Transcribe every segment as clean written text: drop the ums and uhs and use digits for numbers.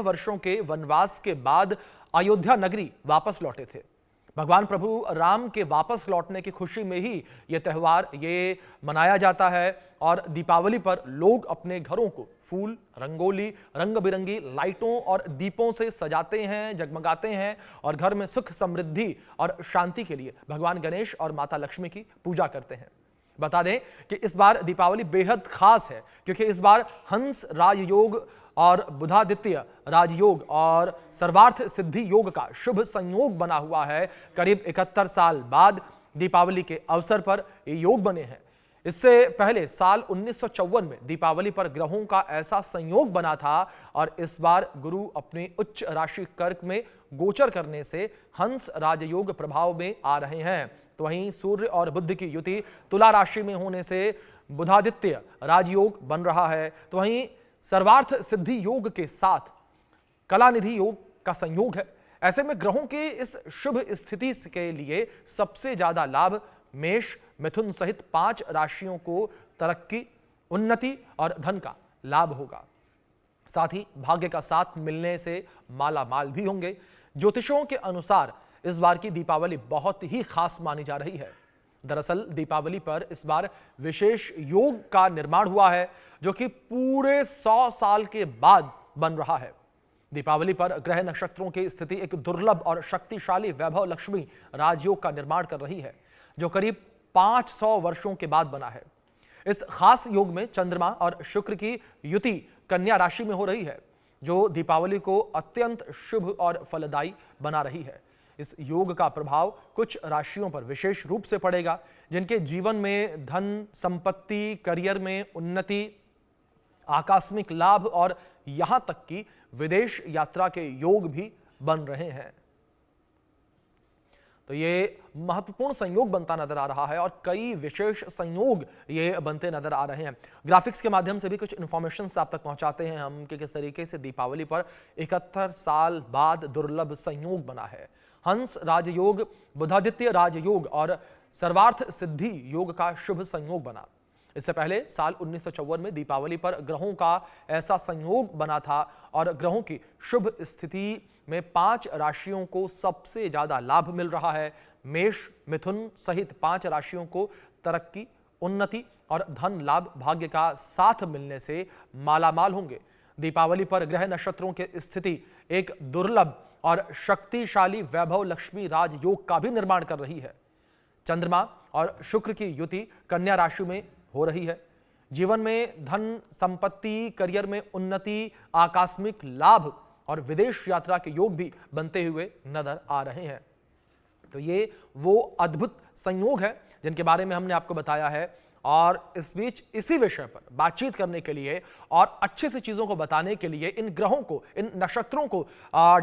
वर्षों के वनवास के बाद अयोध्या नगरी वापस लौटे थे। भगवान प्रभु राम के वापस लौटने की खुशी में ही ये त्यौहार ये मनाया जाता है और दीपावली पर लोग अपने घरों को फूल, रंगोली, रंग बिरंगी लाइटों और दीपों से सजाते हैं, जगमगाते हैं और घर में सुख, समृद्धि और शांति के लिए भगवान गणेश और माता लक्ष्मी की पूजा करते हैं। बता दें कि इस बार दीपावली बेहद खास है क्योंकि इस बार हंस राजयोग और बुधादित्य राजयोग और सर्वार्थ सिद्धि योग का शुभ संयोग बना हुआ है। करीब 71 साल बाद दीपावली के अवसर पर ये योग बने हैं। इससे पहले साल 1954 में दीपावली पर ग्रहों का ऐसा संयोग बना था और इस बार गुरु अपनी उच्च राशि कर्क में गोचर करने से हंस राजयोग प्रभाव में आ रहे हैं। तो वहीं सूर्य और बुध की युति तुला राशि में होने से बुधादित्य राजयोग बन रहा है। तो वहीं सर्वार्थ सिद्धि योग के साथ कलानिधि योग का संयोग है। ऐसे में ग्रहों के इस शुभ स्थिति के लिए सबसे ज्यादा लाभ मेष, मिथुन सहित 5 राशियों को तरक्की, उन्नति और धन का लाभ होगा। साथ ही भाग्य का साथ मिलने से माला माल भी होंगे। ज्योतिषों के अनुसार इस बार की दीपावली बहुत ही खास मानी जा रही है। दरअसल दीपावली पर इस बार विशेष योग का निर्माण हुआ है जो कि पूरे 100 साल के बाद बन रहा है। दीपावली पर ग्रह नक्षत्रों की स्थिति एक दुर्लभ और शक्तिशाली वैभव लक्ष्मी राजयोग का निर्माण कर रही है जो करीब 500 वर्षों के बाद बना है। इस खास योग में चंद्रमा और शुक्र की युति कन्या राशि में हो रही है जो दीपावली को अत्यंत शुभ और फलदायी बना रही है। इस योग का प्रभाव कुछ राशियों पर विशेष रूप से पड़ेगा जिनके जीवन में धन, संपत्ति, करियर में उन्नति, आकस्मिक लाभ और यहां तक कि विदेश यात्रा के योग भी बन रहे हैं। तो ये महत्वपूर्ण संयोग बनता नजर आ रहा है और कई विशेष संयोग ये बनते नजर आ रहे हैं। ग्राफिक्स के माध्यम से भी कुछ इंफॉर्मेशन आप तक पहुंचाते हैं हम कि किस तरीके से दीपावली पर 71 साल बाद दुर्लभ संयोग बना है। हंस राजयोग, बुधादित्य राजयोग और सर्वार्थ सिद्धि योग का शुभ संयोग बना। इससे पहले साल 1954 में दीपावली पर ग्रहों का ऐसा संयोग बना था और ग्रहों की शुभ स्थिति में 5 राशियों को सबसे ज्यादा लाभ मिल रहा है। मेष, मिथुन सहित 5 राशियों को तरक्की, उन्नति और धन लाभ भाग्य का साथ मिलने से मालामाल होंगे। दीपावली पर ग्रह नक्षत्रों की स्थिति एक दुर्लभ और शक्तिशाली वैभव लक्ष्मी राजयोग का भी निर्माण कर रही है। चंद्रमा और शुक्र की युति कन्या राशि में हो रही है। जीवन में धन, संपत्ति, करियर में उन्नति, आकस्मिक लाभ और विदेश यात्रा के योग भी बनते हुए नजर आ रहे हैं। तो ये वो अद्भुत संयोग है जिनके बारे में हमने आपको बताया है और इस बीच इसी विषय पर बातचीत करने के लिए और अच्छे से चीजों को बताने के लिए, इन ग्रहों को, इन नक्षत्रों को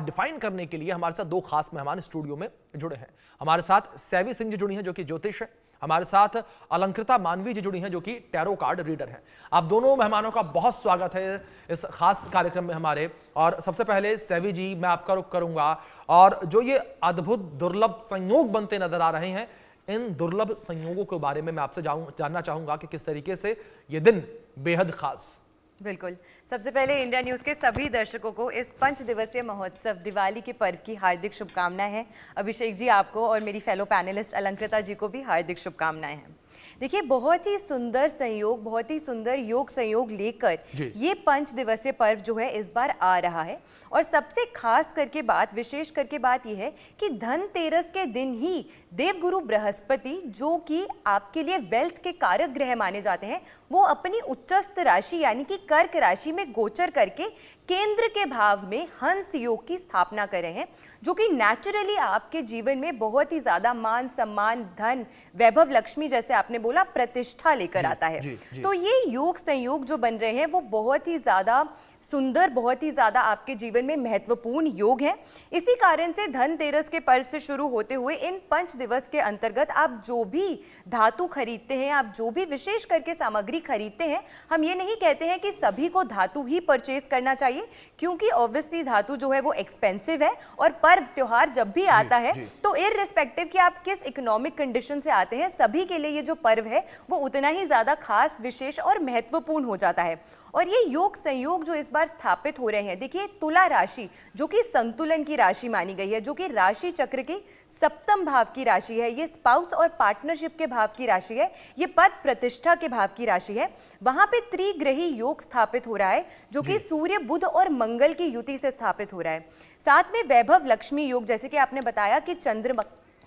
डिफाइन करने के लिए हमारे साथ 2 खास मेहमान स्टूडियो में जुड़े हैं। हमारे साथ सैवी सिंह जी जुड़ी हैं जो कि ज्योतिष है। हमारे साथ अलंकृता मानवी जी जुड़ी हैं जो कि टैरो कार्ड रीडर हैं। आप दोनों मेहमानों का बहुत स्वागत है इस खास कार्यक्रम में हमारे। और सबसे पहले सैवी जी, मैं आपका रुख करूंगा और जो ये अद्भुत दुर्लभ संयोग बनते नजर आ रहे हैं, इन दुर्लभ संयोगों के बारे में मैं आपसे जानना चाहूंगा कि किस तरीके से ये दिन बेहद खास। बिल्कुल, सबसे पहले इंडिया न्यूज़ के सभी दर्शकों को इस 5 दिवसीय महोत्सव दिवाली के पर्व की हार्दिक शुभकामनाएं हैं। अभिषेक जी, आपको और मेरी फेलो पैनलिस्ट अलंकृता जी को भी हार्दिक शुभकामनाएं हैं। देखिए, बहुत ही सुंदर संयोग, बहुत ही सुंदर योग संयोग लेकर ये 5 दिवसीय पर्व जो है इस बार आ रहा है। और सबसे खास करके बात, विशेष करके बात यह है कि धनतेरस के दिन ही देवगुरु बृहस्पति, जो कि आपके लिए वेल्थ के कारक ग्रह माने जाते हैं, वो अपनी उच्चस्थ राशि यानी कि कर्क राशि में गोचर करके केंद्र के भाव में हंस योग की स्थापना कर रहे हैं, जो कि नेचुरली आपके जीवन में बहुत ही ज्यादा मान, सम्मान, धन, वैभव लक्ष्मी, जैसे आपने बोला, प्रतिष्ठा लेकर आता है। तो ये योग संयोग जो बन रहे हैं वो बहुत ही ज्यादा सुंदर, बहुत ही ज्यादा आपके जीवन में महत्वपूर्ण योग है। इसी कारण से धनतेरस के पर्व से शुरू होते हुए इन 5 दिवस के अंतर्गत आप जो भी धातु खरीदते हैं, आप जो भी विशेष करके सामग्री खरीदते हैं, हम ये नहीं कहते हैं कि सभी को धातु ही परचेज करना चाहिए, क्योंकि ऑब्वियसली धातु जो है वो एक्सपेंसिव है और पर्व त्योहार जब भी आता है तो इररिस्पेक्टिव कि आप किस इकोनॉमिक कंडीशन से आते हैं, सभी के लिए ये जो पर्व है वो उतना ही ज्यादा खास, विशेष और महत्वपूर्ण हो जाता है। और ये योग संयोग जो इस बार स्थापित हो रहे हैं, देखिए तुला राशि जो कि संतुलन की राशि मानी गई है, जो कि राशि चक्र के सप्तम भाव की राशि है, ये स्पाउस और पार्टनरशिप के भाव की राशि है, ये पद प्रतिष्ठा के भाव की राशि है। वहां पे त्रिग्रही योग स्थापित हो रहा है जो कि सूर्य बुध और मंगल की युति से स्थापित हो रहा है। साथ में वैभव लक्ष्मी योग, जैसे कि आपने बताया कि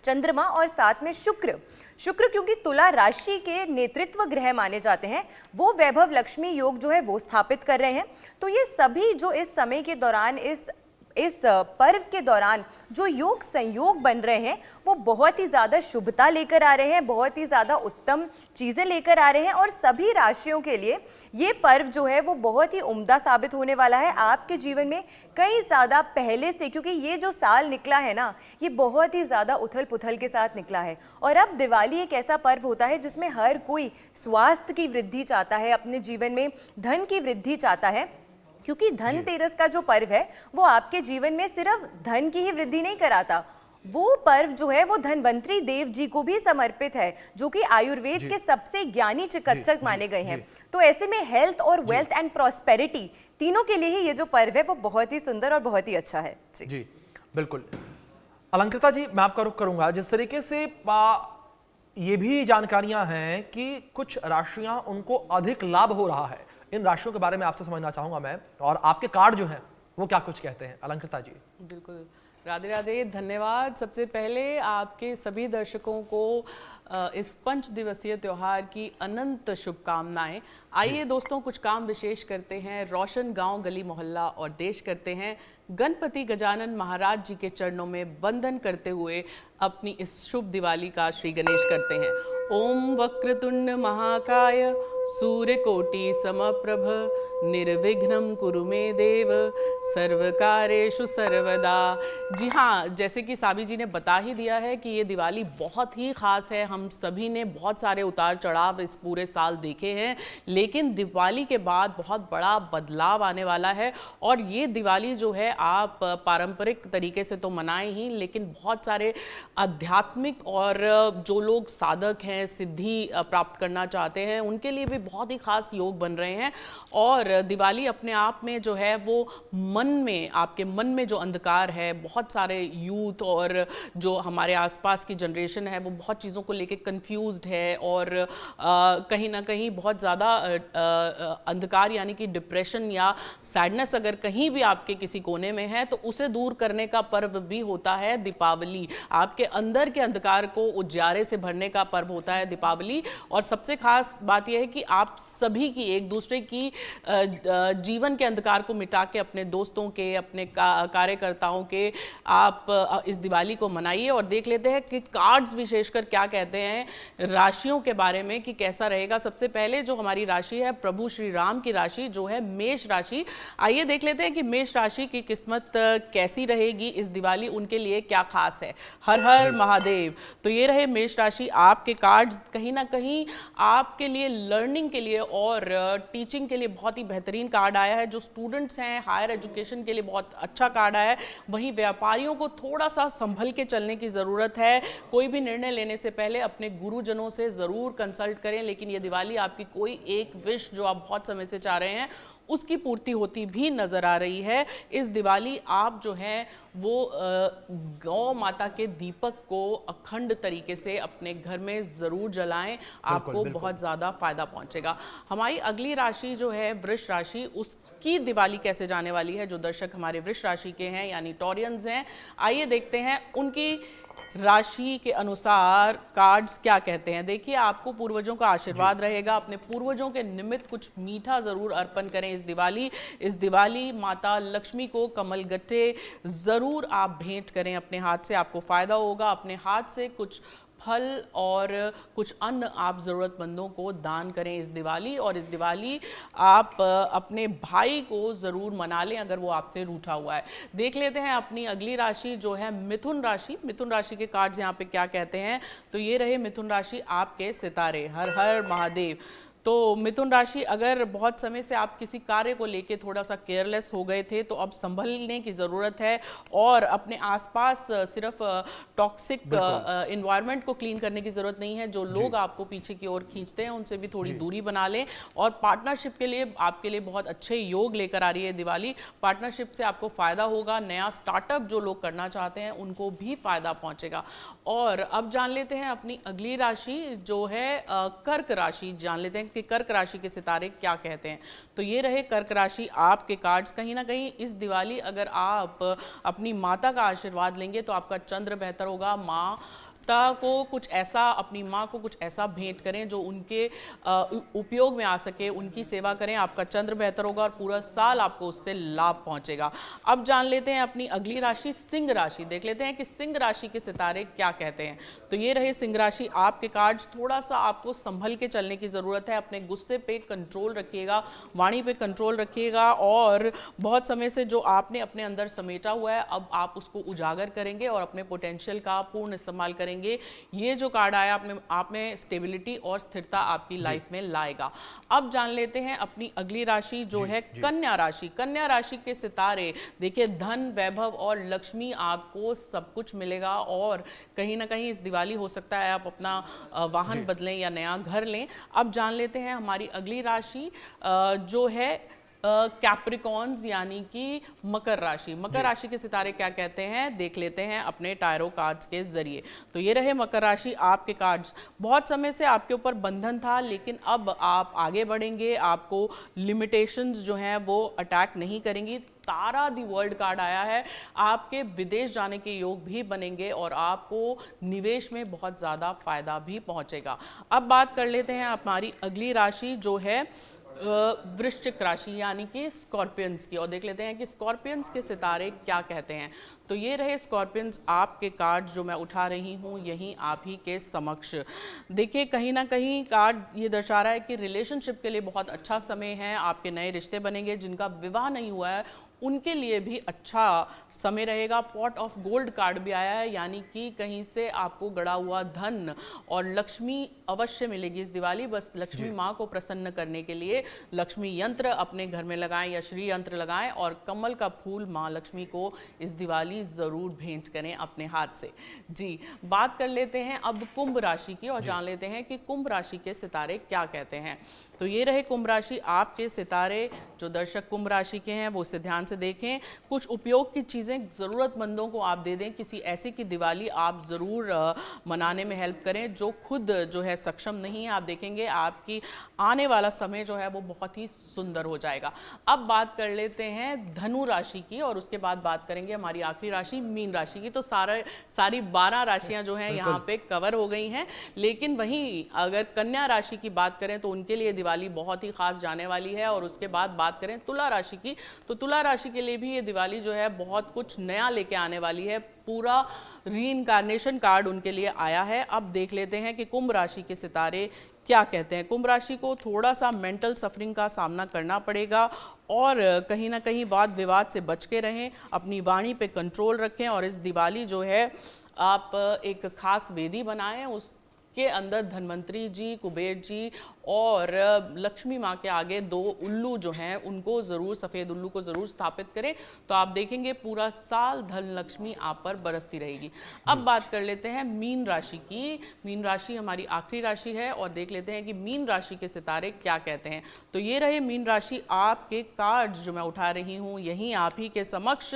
चंद्रमा और साथ में शुक्र क्योंकि तुला राशि के नेतृत्व ग्रह माने जाते हैं, वो वैभव लक्ष्मी योग जो है वो स्थापित कर रहे हैं। तो ये सभी जो इस समय के दौरान इस पर्व के दौरान जो योग संयोग बन रहे हैं वो बहुत ही ज़्यादा शुभता लेकर आ रहे हैं, बहुत ही ज़्यादा उत्तम चीज़ें लेकर आ रहे हैं और सभी राशियों के लिए ये पर्व जो है वो बहुत ही उम्दा साबित होने वाला है आपके जीवन में कई ज़्यादा पहले से, क्योंकि ये जो साल निकला है ना, ये बहुत ही ज़्यादा उथल पुथल के साथ निकला है। और अब दिवाली एक ऐसा पर्व होता है जिसमें हर कोई स्वास्थ्य की वृद्धि चाहता है, अपने जीवन में धन की वृद्धि चाहता है, क्योंकि धनतेरस का जो पर्व है वो आपके जीवन में सिर्फ धन की ही वृद्धि नहीं कराता, वो पर्व जो है वो धन्वंतरी देव जी को भी समर्पित है, जो कि आयुर्वेद के सबसे ज्ञानी चिकित्सक माने गए हैं। तो ऐसे में हेल्थ और वेल्थ एंड प्रॉस्पेरिटी तीनों के लिए ही ये जो पर्व है वो बहुत ही सुंदर और बहुत ही अच्छा है। जी बिल्कुल। अलंकृता जी, मैं आपका रुख करूंगा। जिस तरीके से ये भी जानकारियां हैं कि कुछ राशियां उनको अधिक लाभ हो रहा है, इन राशियों के बारे में आपसे समझना चाहूंगा मैं, और आपके कार्ड जो हैं वो क्या कुछ कहते हैं। अलंकृता जी। बिल्कुल, राधे राधे, धन्यवाद। सबसे पहले आपके सभी दर्शकों को इस 5 दिवसीय त्योहार की अनंत शुभकामनाएं। आइए दोस्तों, कुछ काम विशेष करते हैं, रोशन गांव गली मोहल्ला और देश करते हैं, गणपति गजानन महाराज जी के चरणों में वंदन करते हुए अपनी इस शुभ दिवाली का श्री गणेश करते हैं। ओम वक्रतुंड महाकाय सूर्यकोटि समप्रभ निर्विघ्नं कुरु मे देव सर्वकारेषु सर्वदा। जी हाँ, जैसे कि साबी जी ने बता ही दिया है कि ये दिवाली बहुत ही खास है। हम सभी ने बहुत सारे उतार चढ़ाव इस पूरे साल देखे हैं, लेकिन दिवाली के बाद बहुत बड़ा बदलाव आने वाला है। और ये दिवाली जो है आप पारंपरिक तरीके से तो मनाएं ही, लेकिन बहुत सारे आध्यात्मिक और जो लोग साधक हैं, सिद्धि प्राप्त करना चाहते हैं, उनके लिए भी बहुत ही खास योग बन रहे हैं। और दिवाली अपने आप में जो है वो मन में, आपके मन में जो अंधकार है, बहुत सारे यूथ और जो हमारे आसपास की जनरेशन है वो बहुत चीज़ों को लेके कंफ्यूज्ड है और कहीं ना कहीं बहुत ज़्यादा अंधकार यानी कि डिप्रेशन या सैडनेस अगर कहीं भी आपके किसी कोने में है तो उसे दूर करने का पर्व भी होता है दीपावली। आपके अंदर के अंधकार को उजारे से भरने का पर्व होता है दीपावली। और सबसे खास बात यह है कि आप सभी की, एक दूसरे की जीवन के अंधकार को मिटा के अपने दोस्तों के, अपने कार्यकर्ताओं के आप इस दिवाली को मनाइए। और देख लेते हैं कि कार्ड्स विशेषकर क्या कहते हैं राशियों के बारे में कि कैसा रहेगा। सबसे पहले जो हमारी राशि है प्रभु श्री राम की राशि जो है मेष राशि। आइए देख लेते हैं कि मेष राशि की किस्मत कैसी रहेगी इस दिवाली, उनके लिए क्या खास है। हर हर महादेव। तो ये रहे मेष राशि, आपके कार्ड्स कहीं ना कहीं आपके लिए लर्निंग के लिए और टीचिंग के लिए बहुत ही बेहतरीन कार्ड आया है। जो स्टूडेंट्स हैं हायर एजुकेशन के लिए बहुत अच्छा कार्ड आया है। वहीं व्यापारियों को थोड़ा सा संभल के चलने की ज़रूरत है। कोई भी निर्णय लेने से पहले अपने गुरुजनों से ज़रूर कंसल्ट करें। लेकिन ये दिवाली आपकी कोई एक विश जो आप बहुत समय से चाह रहे हैं उसकी पूर्ति होती भी नजर आ रही है। इस दिवाली आप जो है वो गौ माता के दीपक को अखंड तरीके से अपने घर में जरूर जलाएं, आपको बहुत ज्यादा फायदा पहुंचेगा। हमारी अगली राशि जो है वृष राशि, उसकी दिवाली कैसे जाने वाली है। जो दर्शक हमारे वृष राशि के हैं यानी टॉरियंस हैं, आइए देखते हैं उनकी राशि के अनुसार कार्ड्स क्या कहते हैं। देखिए, आपको पूर्वजों का आशीर्वाद रहेगा। अपने पूर्वजों के निमित्त कुछ मीठा जरूर अर्पण करें इस दिवाली। इस दिवाली माता लक्ष्मी को कमल गट्टे जरूर आप भेंट करें अपने हाथ से, आपको फायदा होगा। अपने हाथ से कुछ फल और कुछ अन्न आप ज़रूरतमंदों को दान करें इस दिवाली। और इस दिवाली आप अपने भाई को ज़रूर मना लें अगर वो आपसे रूठा हुआ है। देख लेते हैं अपनी अगली राशि जो है मिथुन राशि। मिथुन राशि के कार्ड्स यहाँ पे क्या कहते हैं। तो ये रहे मिथुन राशि, आपके सितारे। हर हर महादेव। तो मिथुन राशि, अगर बहुत समय से आप किसी कार्य को लेके थोड़ा सा केयरलेस हो गए थे तो अब संभलने की ज़रूरत है और अपने आसपास सिर्फ टॉक्सिक इन्वायरमेंट को क्लीन करने की ज़रूरत नहीं है। जो लोग आपको पीछे की ओर खींचते हैं उनसे भी थोड़ी दूरी बना लें। और पार्टनरशिप के लिए आपके लिए बहुत अच्छे योग लेकर आ रही है दिवाली। पार्टनरशिप से आपको फ़ायदा होगा। नया स्टार्टअप जो लोग करना चाहते हैं उनको भी फ़ायदा पहुँचेगा। और अब जान लेते हैं अपनी अगली राशि जो है कर्क राशि। जान लेते हैं कि कर्क राशि के सितारे क्या कहते हैं। तो ये रहे कर्क राशि आपके कार्ड्स। कहीं ना कहीं इस दिवाली अगर आप अपनी माता का आशीर्वाद लेंगे तो आपका चंद्र बेहतर होगा। माता को कुछ ऐसा, अपनी माँ को कुछ ऐसा भेंट करें जो उनके उपयोग में आ सके, उनकी सेवा करें, आपका चंद्र बेहतर होगा और पूरा साल आपको उससे लाभ पहुंचेगा। अब जान लेते हैं अपनी अगली राशि सिंह राशि। देख लेते हैं कि सिंह राशि के सितारे क्या कहते हैं। तो ये रहे सिंह राशि आपके कार्ड्स। थोड़ा सा आपको संभल के चलने की ज़रूरत है। अपने गुस्से पे कंट्रोल रखिएगा, वाणी पे कंट्रोल रखिएगा और बहुत समय से जो आपने अपने अंदर समेटा हुआ है अब आप उसको उजागर करेंगे और अपने पोटेंशियल का पूर्ण इस्तेमाल करेंगे। ये जो कार्ड आया आप में स्टेबिलिटी और स्थिरता आपकी लाइफ में लाएगा। अब जान लेते हैं अपनी अगली राशि जो है कन्या राशि। कन्या राशि के सितारे देखिए, धन, वैभव और लक्ष्मी, आपको सब कुछ मिलेगा और कहीं ना कहीं इस दिवाली हो सकता है आप अपना वाहन बदलें या नया घर लें। अब जान लेते हैं हमारी अगली राशि जो है कैप्रिकॉन्स यानी कि मकर राशि। मकर राशि के सितारे क्या कहते हैं देख लेते हैं अपने टायरो कार्ड्स के जरिए। तो ये रहे मकर राशि आपके कार्ड्स। बहुत समय से आपके ऊपर बंधन था लेकिन अब आप आगे बढ़ेंगे, आपको लिमिटेशंस जो हैं वो अटैक नहीं करेंगी। तारा दी वर्ल्ड कार्ड आया है। आपके विदेश जाने के योग भी बनेंगे और आपको निवेश में बहुत ज़्यादा फायदा भी पहुंचेगा। अब बात कर लेते हैं हमारी अगली राशि जो है वृश्चिक राशि यानी कि स्कॉर्पियंस की, और देख लेते हैं कि स्कॉर्पियंस के सितारे क्या कहते हैं। तो ये रहे स्कॉर्पियंस आपके कार्ड जो मैं उठा रही हूँ यहीं आप ही के समक्ष। देखिए, कहीं ना कहीं कार्ड ये दर्शा रहा है कि रिलेशनशिप के लिए बहुत अच्छा समय है। आपके नए रिश्ते बनेंगे। जिनका विवाह नहीं हुआ है उनके लिए भी अच्छा समय रहेगा। पॉट ऑफ गोल्ड कार्ड भी आया है यानी कि कहीं से आपको गड़ा हुआ धन और लक्ष्मी अवश्य मिलेगी इस दिवाली। बस लक्ष्मी माँ को प्रसन्न करने के लिए लक्ष्मी यंत्र अपने घर में लगाएं या श्री यंत्र लगाएं और कमल का फूल माँ लक्ष्मी को इस दिवाली ज़रूर भेंट करें अपने हाथ से। जी, बात कर लेते हैं अब कुंभ राशि की और जान लेते हैं कि कुंभ राशि के सितारे क्या कहते हैं। तो ये रहे कुंभ राशि आपके सितारे। जो दर्शक कुंभ राशि के हैं वो इसे ध्यान से देखें। कुछ उपयोग की चीज़ें ज़रूरतमंदों को आप दे दें। किसी ऐसे की दिवाली आप ज़रूर मनाने में हेल्प करें जो खुद जो है सक्षम नहीं है। आप देखेंगे आपकी आने वाला समय जो है वो बहुत ही सुंदर हो जाएगा। अब बात कर लेते हैं धनु राशि की और उसके बाद बात करेंगे हमारी आखिरी राशि मीन राशि की। तो सारी 12 राशियां जो हैं यहाँ पे कवर हो गई हैं। लेकिन वहीं अगर कन्या राशि की बात करें तो उनके लिए दिवाली बहुत ही खास जाने वाली है। और उसके बाद बात करें तुला राशि की, तो तुला राशि के लिए भी ये दिवाली जो है बहुत कुछ नया लेके आने वाली है। पूरा रीइंकार्नेशन कार्ड उनके लिए आया है। अब देख लेते हैं कि कुंभ राशि के सितारे क्या कहते हैं। कुंभ राशि को थोड़ा सा मेंटल सफरिंग का सामना करना पड़ेगा और कहीं ना कहीं वाद विवाद से बच के रहें। अपनी वाणी पे कंट्रोल रखें और इस दिवाली जो है आप एक खास वेदी बनाएं, उसके अंदर धन्वंतरी जी, कुबेर जी और लक्ष्मी माँ के आगे 2 उल्लू जो हैं उनको ज़रूर, सफ़ेद उल्लू को ज़रूर स्थापित करें। तो आप देखेंगे पूरा साल धन लक्ष्मी आप पर बरसती रहेगी। अब बात कर लेते हैं मीन राशि की। मीन राशि हमारी आखिरी राशि है और देख लेते हैं कि मीन राशि के सितारे क्या कहते हैं। तो ये रहे मीन राशि आपके कार्ड जो मैं उठा रही हूँ यहीं आप ही के समक्ष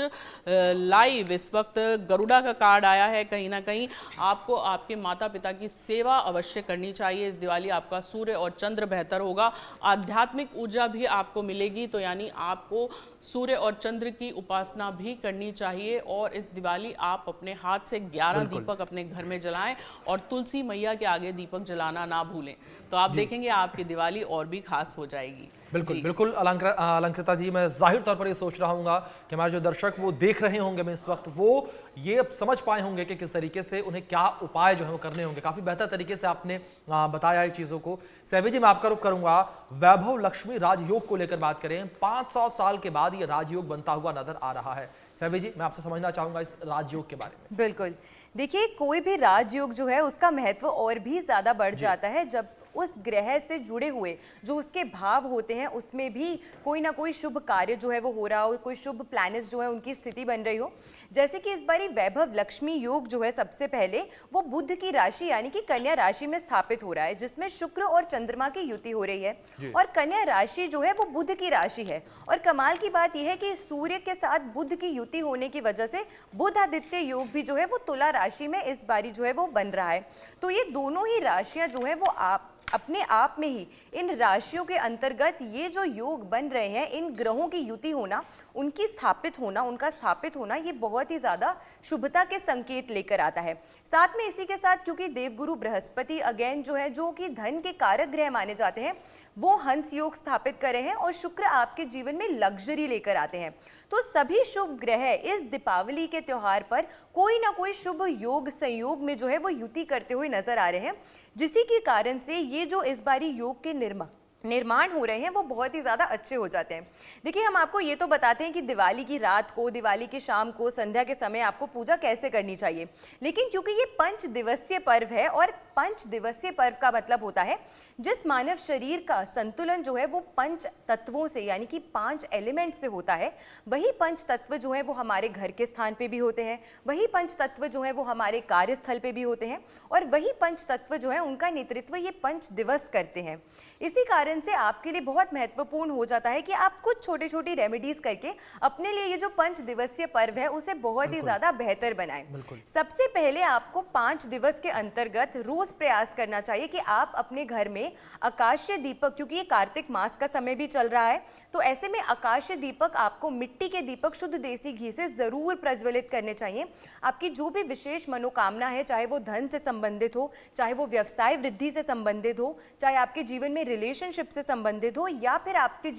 लाइव। इस वक्त गरुड़ा का कार्ड आया है। कहीं ना कहीं आपको आपके माता पिता की सेवा अवश्य करनी चाहिए। इस दिवाली आपका सूर्य और चंद्र बेहतर होगा। आध्यात्मिक ऊर्जा भी आपको मिलेगी। तो यानी आपको सूर्य और चंद्र की उपासना भी करनी चाहिए। और इस दिवाली आप अपने हाथ से 11 दीपक अपने घर में जलाएं और तुलसी मैया के आगे दीपक जलाना ना भूलें। तो आप देखेंगे आपकी दिवाली और भी खास हो जाएगी। बिल्कुल बिल्कुल अलंकृता जी, मैं जाहिर तौर पर ये सोच रहा हूँ कि हमारे जो दर्शक वो देख रहे होंगे मैं इस वक्त, वो ये अब समझ पाए होंगे कि किस तरीके से उन्हें क्या उपाय जो है वो करने होंगे। काफ़ी बेहतर तरीके से आपने बताया है चीज़ों को। सैवी जी, मैं आपका रुख करूँगा। वैभव लक्ष्मी राजयोग को लेकर बात करें। 500 साल के बाद ये राजयोग बनता हुआ नजर आ रहा है। सैवी जी, मैं आपसे समझना चाहूँगा इस राजयोग के बारे में। बिल्कुल, देखिए कोई भी राजयोग जो है उसका महत्व और भी ज़्यादा बढ़ जाता है जब उस ग्रह से जुड़े हुए जो उसके भाव होते हैं उसमें भी कोई ना कोई शुभ कार्य जो है वो हो रहा हो, कोई शुभ प्लैनेट्स जो है उनकी स्थिति बन रही हो। जैसे कि इस बारी वैभव लक्ष्मी योग जो है सबसे पहले वो बुध की राशि यानी कि कन्या राशि में स्थापित हो रहा है, जिसमें शुक्र और चंद्रमा की युति हो रही है और कन्या राशि जो है वो बुध की राशि है। और कमाल की बात यह है कि सूर्य के साथ बुध की युति होने की वजह से बुध आदित्य योग भी जो है वो तुला राशि में इस बारी जो है वो बन रहा है। तो ये दोनों ही राशियां जो है वो अपने आप में ही इन राशियों के अंतर्गत ये जो योग बन रहे हैं, इन ग्रहों की युति होना, उनका स्थापित होना ये बहुत ही ज्यादा शुभता के संकेत लेकर आता है। साथ में इसी के साथ क्योंकि देवगुरु बृहस्पति अगेन जो है जो कि धन के कारक ग्रह माने जाते हैं, वो हंस योग स्थापित कर रहे हैं और शुक्र आपके जीवन में लग्जरी लेकर आते हैं। तो सभी शुभ ग्रह इस दीपावली के त्योहार पर कोई ना कोई शुभ योग संयोग में जो है वो युति करते हुए नजर आ रहे हैं, जिसी के कारण से ये जो इस बारी योग के निर्माण हो रहे हैं वो बहुत ही ज़्यादा अच्छे हो जाते हैं। देखिए, हम आपको ये तो बताते हैं कि दिवाली की रात को, दिवाली की शाम को, संध्या के समय आपको पूजा कैसे करनी चाहिए, लेकिन क्योंकि ये 5 दिवसीय पर्व है और 5 दिवसीय पर्व का मतलब होता है जिस मानव शरीर का संतुलन जो है वो 5 तत्वों से यानी कि 5 एलिमेंट से होता है, वही 5 तत्व जो है वो हमारे घर के स्थान पे भी होते हैं, वही 5 तत्व जो है वो हमारे कार्यस्थल पे भी होते हैं और वही 5 तत्व जो है उनका नेतृत्व ये 5 दिवस करते हैं। इसी कारण से आपके लिए बहुत महत्वपूर्ण हो जाता है कि आप कुछ छोटी छोटी रेमेडीज करके अपने लिए ये जो 5 दिवसीय पर्व है उसे बहुत ही ज्यादा बेहतर बनाएं। सबसे पहले आपको 5 दिवस के अंतर्गत रोज प्रयास करना चाहिए कि आप अपने घर में आकाशीय दीपक, क्योंकि ये कार्तिक मास का समय भी चल रहा है, तो ऐसे में आकाशीय दीपक आपको मिट्टी के दीपक शुद्ध देसी घी से जरूर प्रज्वलित करने चाहिए। आपकी जो भी विशेष मनोकामना है, चाहे वो धन से संबंधित हो, चाहे वो व्यवसाय वृद्धि से संबंधित हो, चाहे आपके जीवन में रिलेशनशिप से संबंधित हो, या फिर आपके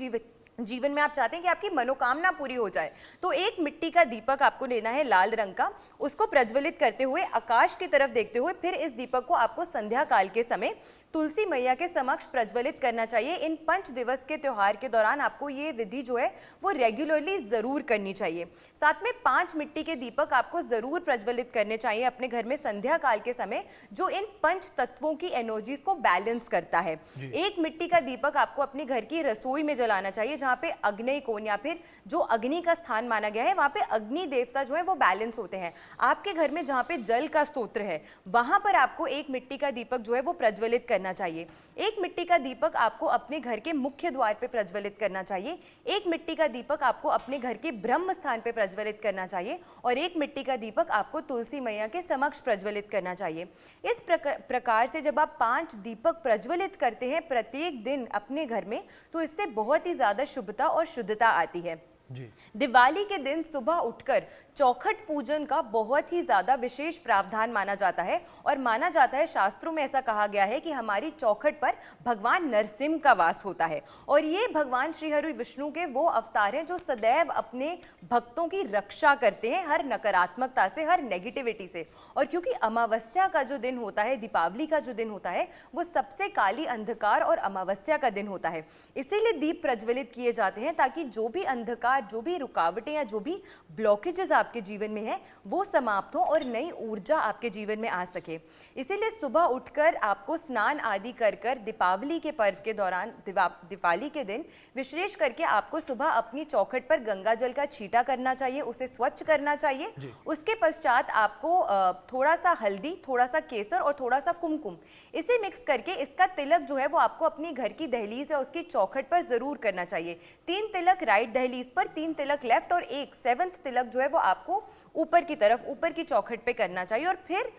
जीवन में आप चाहते हैं कि आपकी मनोकामना पूरी हो जाए, तो एक मिट्टी का दीपक आपको लेना है लाल रंग का, उसको प्रज्वलित करते हुए आकाश की तरफ देखते हुए फिर इस दीपक को आपको संध्या काल के समय तुलसी मैया के समक्ष प्रज्वलित करना चाहिए। इन 5 दिवस के त्योहार के दौरान आपको ये विधि जो है वो रेगुलरली जरूर करनी चाहिए। साथ में 5 मिट्टी के दीपक आपको जरूर प्रज्वलित करने चाहिए अपने घर में संध्या काल के समय, जो इन 5 तत्वों की एनर्जीज को बैलेंस करता है। एक मिट्टी का दीपक आपको अपने घर की रसोई में जलाना चाहिए, जहाँ पे अग्नि कोण या फिर जो अग्नि का स्थान माना गया है वहाँ पे अग्नि देवता जो है वो बैलेंस होते हैं। आपके घर में जहाँ पे जल का स्तोत्र है वहां पर आपको एक मिट्टी का दीपक जो है वो प्रज्वलित करना चाहिए। एक मिट्टी का दीपक आपको अपने घर के मुख्य द्वार पे प्रज्वलित करना चाहिए, एक मिट्टी का दीपक आपको अपने घर के ब्रह्म स्थान पे प्रज्वलित करना चाहिए और एक मिट्टी का दीपक आपको तुलसी मैया के समक्ष प्रज्वलित करना चाहिए। इस प्रकार से जब आप 5 दीपक प्रज्वलित करते हैं प्रत्येक दिन अपने घर में, तो इससे बहुत ही ज्यादा शुभता और शुद्धता आती है। दिवाली के दिन सुबह उठकर चौखट पूजन का बहुत ही ज्यादा विशेष प्रावधान माना जाता है और माना जाता है, शास्त्रों में ऐसा कहा गया है कि हमारी चौखट पर भगवान नरसिंह का वास होता है और ये भगवान श्री हरि विष्णु के वो अवतार हैं जो सदैव अपने भक्तों की रक्षा करते हैं हर नकारात्मकता से, हर नेगेटिविटी से। और क्योंकि अमावस्या का जो दिन होता है, दीपावली का जो दिन होता है, वो सबसे काली अंधकार और अमावस्या का दिन होता है, इसीलिए दीप प्रज्वलित किए जाते हैं ताकि जो भी अंधकार, जो भी रुकावटें या जो भी ब्लॉकेजेस आपके जीवन में है वो समाप्त हो और नई ऊर्जा आपके जीवन में आ सके। इसीलिए सुबह उठकर आपको स्नान आदि कर दीपावली के पर्व के दौरान, दिवाली के दिन विशेष करके आपको सुबह अपनी चौखट पर गंगा जल का छींटा करना चाहिए, उसे स्वच्छ करना चाहिए। उसके पश्चात आपको थोड़ा सा हल्दी, थोड़ा सा केसर और थोड़ा सा कुमकुम, इसे मिक्स करके इसका तिलक जो है वो आपको अपनी घर की दहलीज या उसकी चौखट पर जरूर करना चाहिए। 3 तिलक राइट दहलीज पर, 3 तिलक लेफ्ट और एक 7th तिलक जो है वो आपको ऊपर की तरफ, ऊपर की चौखट पे करना चाहिए और फिर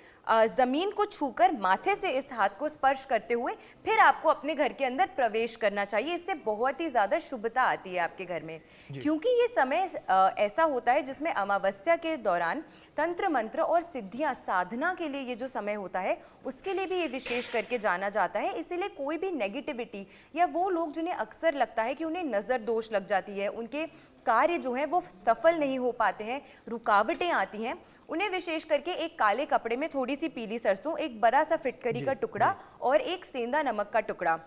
जमीन को छूकर माथे से इस हाथ को स्पर्श करते हुए फिर आपको अपने घर के अंदर प्रवेश करना चाहिए। इससे बहुत ही ज्यादा शुभता आती है आपके घर में, क्योंकि ये समय ऐसा होता है जिसमें अमावस्या के दौरान तंत्र मंत्र और सिद्धियां साधना के लिए ये जो समय होता है उसके लिए भी ये विशेष करके जाना जाता है। इसीलिए कोई भी नेगेटिविटी या वो लोग जिन्हें अक्सर लगता है कि उन्हें नजर दोष लग जाती है, उनके कार्य जो है वो सफल नहीं हो पाते हैं, रुकावटें आती हैं, उन्हें विशेष करके एक काले कपड़े में थोड़ी सी पीली सरसों, एक बड़ा सा फिटकरी का टुकड़ा और एक सेंधा नमक का टुकड़ा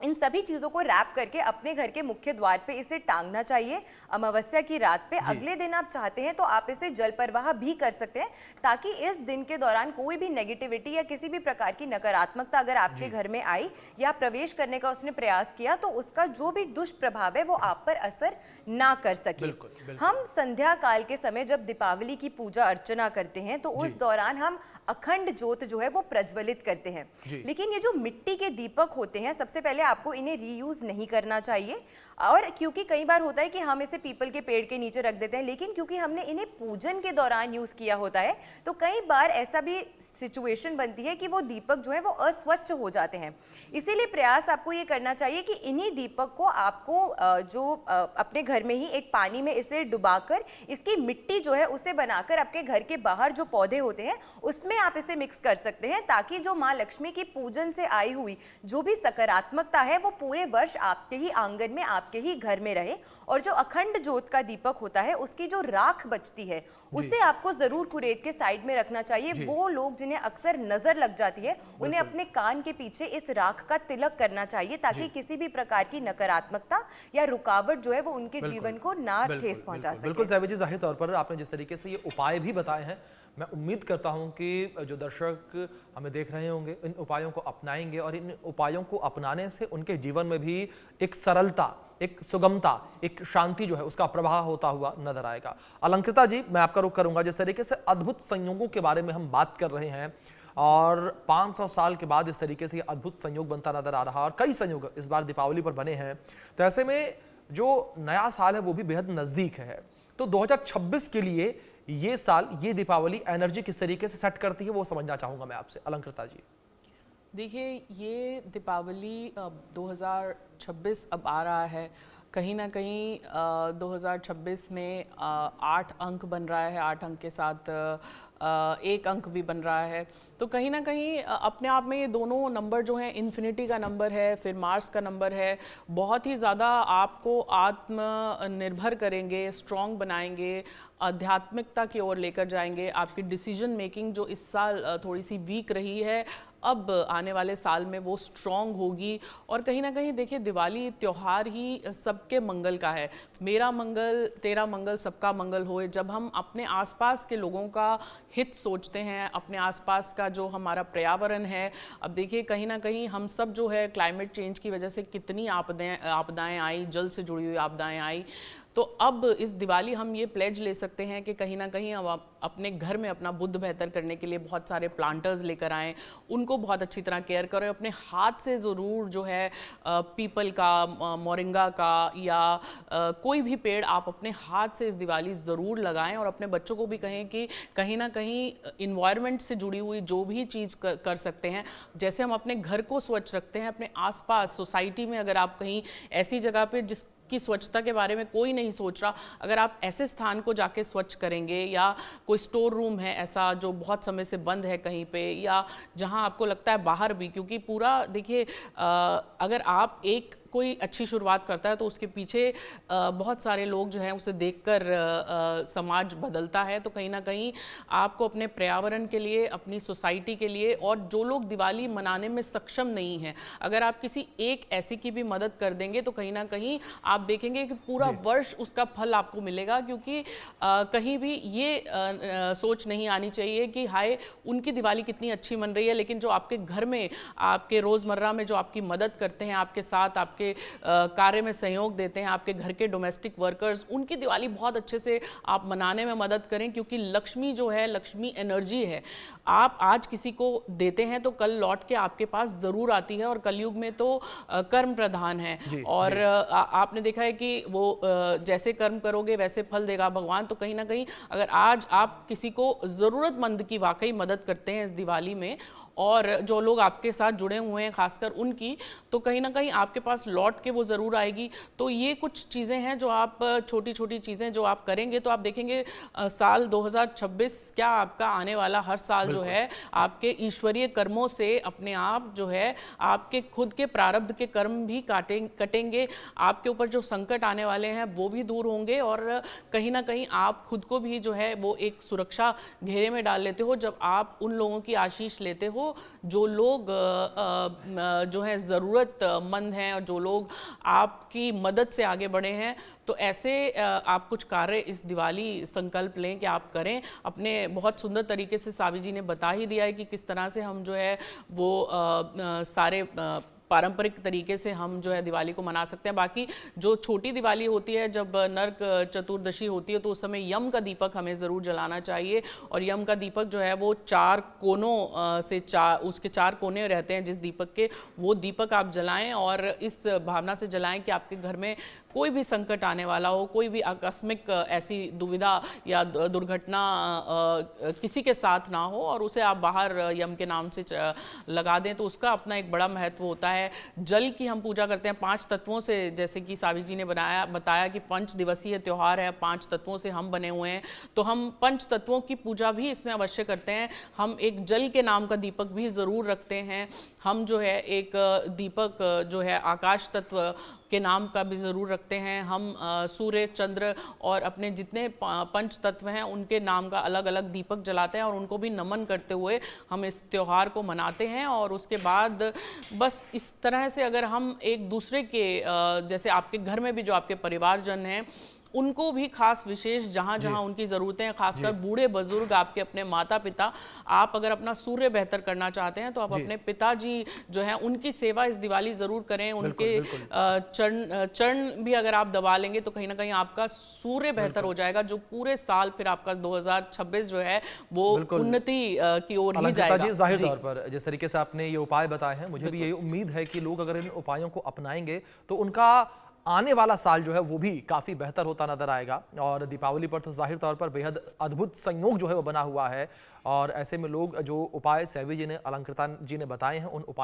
इन सभी चीजों को रैप करके अपने घर के मुख्य द्वार पे इसे टांगना चाहिए अमावस्या की रात पे। अगले दिन आप चाहते हैं तो आप इसे जल प्रवाह भी कर सकते हैं, ताकि इस दिन के दौरान कोई भी नेगेटिविटी या किसी भी प्रकार की नकारात्मकता अगर आपके घर में आई या प्रवेश करने का उसने प्रयास किया तो उसका जो भी दुष्प्रभाव है वो आप पर असर ना कर सके। हम संध्या काल के समय जब दीपावली की पूजा अर्चना करते हैं तो उस दौरान हम अखंड ज्योत जो है वो प्रज्वलित करते हैं। लेकिन ये जो मिट्टी के दीपक होते हैं, सबसे पहले आपको इन्हें रीयूज नहीं करना चाहिए। और क्योंकि कई बार होता है कि हम इसे पीपल के पेड़ के नीचे रख देते हैं, लेकिन क्योंकि हमने इन्हें पूजन के दौरान यूज किया होता है तो कई बार ऐसा भी सिचुएशन बनती है कि वो दीपक जो है वो अस्वच्छ हो जाते हैं। इसीलिए प्रयास आपको ये करना चाहिए कि इन्हीं दीपक को आपको अपने घर में ही एक पानी में इसे डुबाकर इसकी मिट्टी जो है उसे बनाकर आपके घर के बाहर जो पौधे होते हैं उसमें आप इसे मिक्स कर सकते हैं, ताकि जो माँ लक्ष्मी की पूजन से आई हुई जो भी सकारात्मकता है वो पूरे वर्ष आपके ही आंगन में आपके ही घर में रहे। और जो अखंड ज्योत का दीपक होता है उसकी जो राख बचती है उसे आपको जरूर कुरेद के साइड में रखना चाहिए। वो लोग जिन्हें अक्सर नजर लग जाती है उन्हें अपने कान के पीछे इस राख का तिलक करना चाहिए, ताकि किसी भी प्रकार की नकारात्मकता या रुकावट जो है वो उनके जीवन को ना ठेस पहुंचा सके। बिल्कुल सैवी जी, जाहिर तौर पर आपने जिस तरीके से ये उपाय भी बताए हैं, मैं उम्मीद करता हूं कि जो दर्शक हमें देख रहे होंगे इन उपायों को अपनाएंगे और इन उपायों को अपनाने से उनके जीवन में भी एक सरलता, एक सुगमता, एक शांति जो है उसका प्रवाह होता हुआ नजर आएगा। अलंकृता जी, मैं आपका रुख करूंगा। जिस तरीके से अद्भुत संयोगों के बारे में हम बात कर रहे हैं और 500 साल के बाद इस तरीके से अद्भुत संयोग बनता नजर आ रहा है और कई संयोग इस बार दीपावली पर बने हैं, तो ऐसे में जो नया साल है वो भी बेहद नजदीक है। तो 2026 के लिए ये साल, ये दीपावली एनर्जी किस तरीके से सेट करती है वो समझना चाहूंगा मैं आपसे, अलंकृता जी। देखिए, ये दीपावली 2026 अब आ रहा है। कहीं ना कहीं 2026 में 8 अंक बन रहा है, 8 अंक के साथ 1 अंक भी बन रहा है। तो कहीं ना कहीं अपने आप में ये दोनों नंबर जो हैं, इन्फिनिटी का नंबर है, फिर मार्स का नंबर है, बहुत ही ज़्यादा आपको आत्मनिर्भर करेंगे, स्ट्रॉन्ग बनाएंगे, आध्यात्मिकता की ओर लेकर जाएंगे। आपकी डिसीजन मेकिंग जो इस साल थोड़ी सी वीक रही है, अब आने वाले साल में वो स्ट्रॉन्ग होगी। और कहीं ना कहीं देखिए, दिवाली त्यौहार ही सबके मंगल का है। मेरा मंगल, तेरा मंगल, सबका मंगल होए। जब हम अपने आसपास के लोगों का हित सोचते हैं, अपने आसपास का जो हमारा पर्यावरण है, अब देखिए कहीं ना कहीं हम सब जो है क्लाइमेट चेंज की वजह से कितनी आपदाएं आई, जल से जुड़ी हुई आपदाएं आई। तो अब इस दिवाली हम ये प्लेज ले सकते हैं कि कहीं ना कहीं हम अपने घर में अपना बुद्ध बेहतर करने के लिए बहुत सारे प्लांटर्स लेकर आएँ, उनको बहुत अच्छी तरह केयर करें। अपने हाथ से ज़रूर जो है पीपल का, मोरिंगा का या कोई भी पेड़ आप अपने हाथ से इस दिवाली ज़रूर लगाएं। और अपने बच्चों को भी कहें कि कहीं ना कहीं इन्वायरमेंट से जुड़ी हुई जो भी चीज़ कर सकते हैं, जैसे हम अपने घर को स्वच्छ रखते हैं, अपने आसपास सोसाइटी में अगर आप कहीं ऐसी जगह पे जिस की स्वच्छता के बारे में कोई नहीं सोच रहा, अगर आप ऐसे स्थान को जाके स्वच्छ करेंगे, या कोई स्टोर रूम है ऐसा जो बहुत समय से बंद है कहीं पे, या जहां आपको लगता है बाहर भी, क्योंकि पूरा देखिए अगर आप एक कोई अच्छी शुरुआत करता है तो उसके पीछे बहुत सारे लोग जो हैं उसे देखकर समाज बदलता है। तो कहीं ना कहीं आपको अपने पर्यावरण के लिए, अपनी सोसाइटी के लिए, और जो लोग दिवाली मनाने में सक्षम नहीं हैं, अगर आप किसी एक ऐसी की भी मदद कर देंगे तो कहीं ना कहीं आप देखेंगे कि पूरा वर्ष उसका फल आपको मिलेगा। क्योंकि कहीं भी ये सोच नहीं आनी चाहिए कि हाय उनकी दिवाली कितनी अच्छी मन रही है, लेकिन जो आपके घर में, आपके रोज़मर्रा में जो आपकी मदद करते हैं, आपके साथ आपके कार्य में सहयोग देते हैं, आपके घर के डोमेस्टिक वर्कर्स, उनकी दिवाली बहुत अच्छे से आप मनाने में मदद करें। क्योंकि लक्ष्मी जो है, लक्ष्मी एनर्जी है। आप आज किसी को देते हैं तो कल लौट के आपके पास जरूर आती है। और कलयुग में तो कर्म प्रधान है। और आपने देखा है कि वो जैसे कर्म करोगे वैसे फल देगा भगवान। तो कहीं ना कहीं अगर आज आप किसी को जरूरतमंद की वाकई मदद करते हैं इस दिवाली में, और जो लोग आपके साथ जुड़े हुए हैं खासकर उनकी, तो कहीं ना कहीं आपके पास लौट के वो ज़रूर आएगी। तो ये कुछ चीज़ें हैं जो आप छोटी छोटी चीज़ें जो आप करेंगे तो आप देखेंगे साल 2026 क्या आपका आने वाला हर साल जो है आपके ईश्वरीय कर्मों से अपने आप जो है आपके खुद के प्रारब्ध के कर्म भी कटेंगे, आपके ऊपर जो संकट आने वाले हैं वो भी दूर होंगे और कहीं ना कहीं आप खुद को भी जो है वो एक सुरक्षा घेरे में डाल लेते हो जब आप उन लोगों की आशीष लेते हो जो लोग जो है ज़रूरतमंद हैं और जो लोग आपकी मदद से आगे बढ़े हैं। तो ऐसे आप कुछ कार्य इस दिवाली संकल्प लें कि आप करें। अपने बहुत सुंदर तरीके से सावी जी ने बता ही दिया है कि किस तरह से हम जो है वो सारे पारंपरिक तरीके से हम जो है दिवाली को मना सकते हैं। बाकी जो छोटी दिवाली होती है, जब नरक चतुर्दशी होती है, तो उस समय यम का दीपक हमें ज़रूर जलाना चाहिए। और यम का दीपक जो है वो 4 कोनों से उसके 4 कोने रहते हैं जिस दीपक के, वो दीपक आप जलाएं और इस भावना से जलाएं कि आपके घर में कोई भी संकट आने वाला हो, कोई भी आकस्मिक ऐसी दुविधा या दुर्घटना किसी के साथ ना हो और उसे आप बाहर यम के नाम से लगा दें। तो उसका अपना एक बड़ा महत्व होता है। जल की हम पूजा करते हैं 5 तत्वों से, जैसे कि सावी जी ने बताया कि 5 दिवसीय त्योहार है, 5 तत्वों से हम बने हुए हैं। तो हम 5 तत्वों की पूजा भी इसमें अवश्य करते हैं। हम एक जल के नाम का दीपक भी ज़रूर रखते हैं। हम जो है एक दीपक जो है आकाश तत्व के नाम का भी ज़रूर रखते हैं। हम सूर्य, चंद्र और अपने जितने 5 तत्व हैं उनके नाम का अलग अलग दीपक जलाते हैं और उनको भी नमन करते हुए हम इस त्योहार को मनाते हैं। और उसके बाद बस इस तरह से अगर हम एक दूसरे के जैसे आपके घर में भी जो आपके परिवारजन हैं उनको भी खास विशेष जहाँ जहाँ उनकी ज़रूरतें हैं, खासकर बूढ़े बुजुर्ग, आपके अपने माता पिता, आप अगर अपना सूर्य बेहतर करना चाहते हैं तो आप अपने पिताजी जो हैं उनकी सेवा इस दिवाली ज़रूर करें। उनके चरण भी अगर आप दबा लेंगे तो कहीं ना कहीं आपका सूर्य बेहतर हो जाएगा, जो पूरे साल फिर आपका 2026 जो है वो उन्नति की ओर ही जाएगा। जाहिर तौर पर जिस तरीके से आपने ये उपाय बताए हैं, मुझे भी यही उम्मीद है कि लोग अगर इन उपायों को अपनाएंगे तो उनका आने वाला साल जो है वो भी काफ़ी बेहतर होता नजर आएगा। और दीपावली पर तो जाहिर तौर पर बेहद अद्भुत संयोग जो है वो बना हुआ है और ऐसे में लोग जो उपाय सैवी जी ने, अलंकृता जी ने बताए हैं, उन उपाय